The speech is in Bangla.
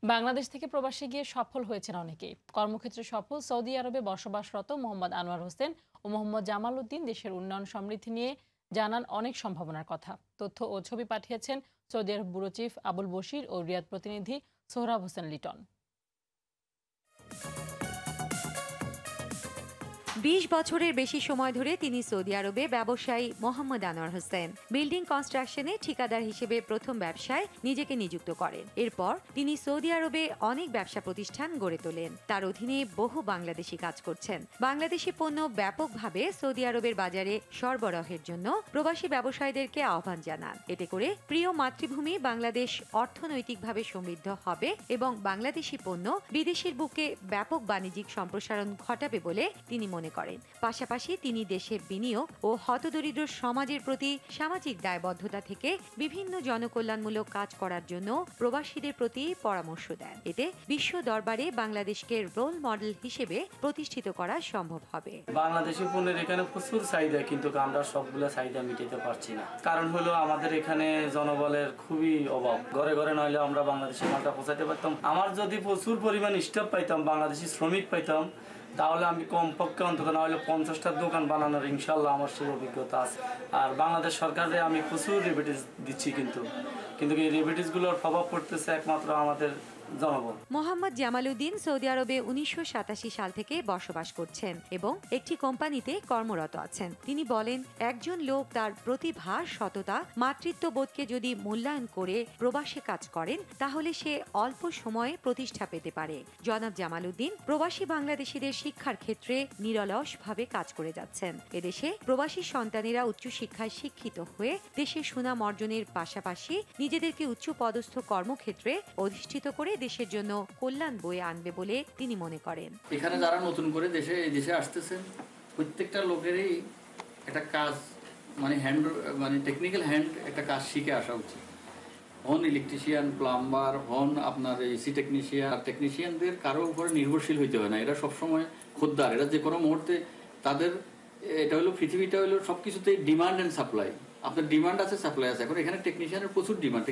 বাংলাদেশ থেকে প্রবাসে গিয়ে সফল হয়েছেন অনেকেই। কর্মক্ষেত্রে সফল সৌদি আরবে বসবাসরত মোহাম্মদ আনোয়ার হোসেন ও মোহাম্মদ জামাল উদ্দিন দেশের উন্নয়ন সমৃদ্ধি নিয়ে জানান অনেক সম্ভাবনার কথা। তথ্য ও ছবি পাঠিয়েছেন সৌদি আরব ব্যুরো চিফ আবুল বশির ও রিয়াদ প্রতিনিধি সোহরাব হোসেন লিটন। ২০ বছরের বেশি সময় ধরে তিনি সৌদি আরবে ব্যবসায়ী মোহাম্মদ আনোয়ার হোসেন বিল্ডিং কনস্ট্রাকশনে ঠিকাদার হিসেবে প্রথম ব্যবসায় নিজেকে নিযুক্ত করেন। এরপর তিনি সৌদি আরবে অনেক ব্যবসা প্রতিষ্ঠান গড়ে তোলেন। তার অধীনে বহু বাংলাদেশি কাজ করছেন। বাংলাদেশি পণ্য ব্যাপকভাবে সৌদি আরবের বাজারে সরবরাহের জন্য প্রবাসী ব্যবসায়ীদেরকে আহ্বান জানান। এতে করে প্রিয় মাতৃভূমি বাংলাদেশ অর্থনৈতিকভাবে সমৃদ্ধ হবে এবং বাংলাদেশি পণ্য বিদেশের বুকে ব্যাপক বাণিজ্যিক সম্প্রসারণ ঘটাবে বলে তিনি মনে করেন। পাশাপাশি তিনি দেশের বিনিয়োগ ও হতদরিদ্র সমাজের প্রতি সামাজিক দায়বদ্ধতা থেকে বিভিন্ন জনকল্যাণমূলক কাজ করার জন্য প্রবাসীদের প্রতি পরামর্শ দেন। এতে বিশ্ব দরবারে বাংলাদেশকে রোল মডেল হিসেবে প্রতিষ্ঠিত করা সম্ভব হবে। বাংলাদেশি পণ্যের এখানে প্রচুর চাহিদা, কিন্তু আমরা সবগুলো চাহিদা মিটাতে পারছি না। কারণ হলো আমাদের এখানে জনবলের খুবই অভাব। ঘরে ঘরে নইলে আমরা বাংলাদেশি মালটা পৌঁছাতে পারতাম। আমার যদি প্রচুর পরিমাণ স্টাফ পাইতাম, বাংলাদেশি শ্রমিক পাইতাম, তাহলে আমি কমপক্ষে অন্তত না হলে 50টা দোকান বানানোর ইনশাল্লাহ আমার সেই অভিজ্ঞতা আছে। আর বাংলাদেশ সরকারে আমি প্রচুর রেমিটেন্স দিচ্ছি, কিন্তু এই রেমিটেন্সগুলোর প্রভাব পড়তেছে একমাত্র আমাদের জনগণ। মোহাম্মদ জামাল উদ্দিন সৌদি আরবে 1987 সাল থেকে বসবাস করছেন এবং একটি কোম্পানিতে কর্মরত আছেন। তিনি বলেন, একজন লোক তার প্রতিভা, সততা, মাতৃত্ববোধকে যদি মূল্যায়ন করে প্রবাসে কাজ করেন তাহলে সে অল্প সময়ে প্রতিষ্ঠা পেতে পারে। জনাব জামাল উদ্দিন প্রবাসী বাংলাদেশিদের শিক্ষার ক্ষেত্রে নিরলসভাবে কাজ করে যাচ্ছেন। এদেশে প্রবাসী সন্তানেরা উচ্চশিক্ষায় শিক্ষিত হয়ে দেশের সুনাম অর্জনের পাশাপাশি নিজেদেরকে উচ্চ পদস্থ কর্মক্ষেত্রে অধিষ্ঠিত করে দেশের জন্য কল্যাণ বয়ে আনবে বলে তিনি মনে করেন। এখানে যারা নতুন করে দেশে আসতেছেন প্রত্যেকটা লোকেরই একটা কাজ টেকনিক্যাল হ্যান্ড একটা কাজ শিখে আসা উচিত। হন ইলেকট্রিশিয়ান, প্লাম্বার, হন আপনার এসি টেকনিশিয়ানদের কারো উপরে নির্ভরশীল হইতে হয় না। এরা সবসময় খোদ্দার। এরা যে কোনো মুহূর্তে তাদের এটা হলো পৃথিবীটা হলো সবকিছুতেই ডিমান্ড অ্যান্ড সাপ্লাই। আপনার ডিমান্ড আছে, সাপ্লাই আছে। এখন এখানে টেকনিশিয়ানের প্রচুর ডিমান্ড।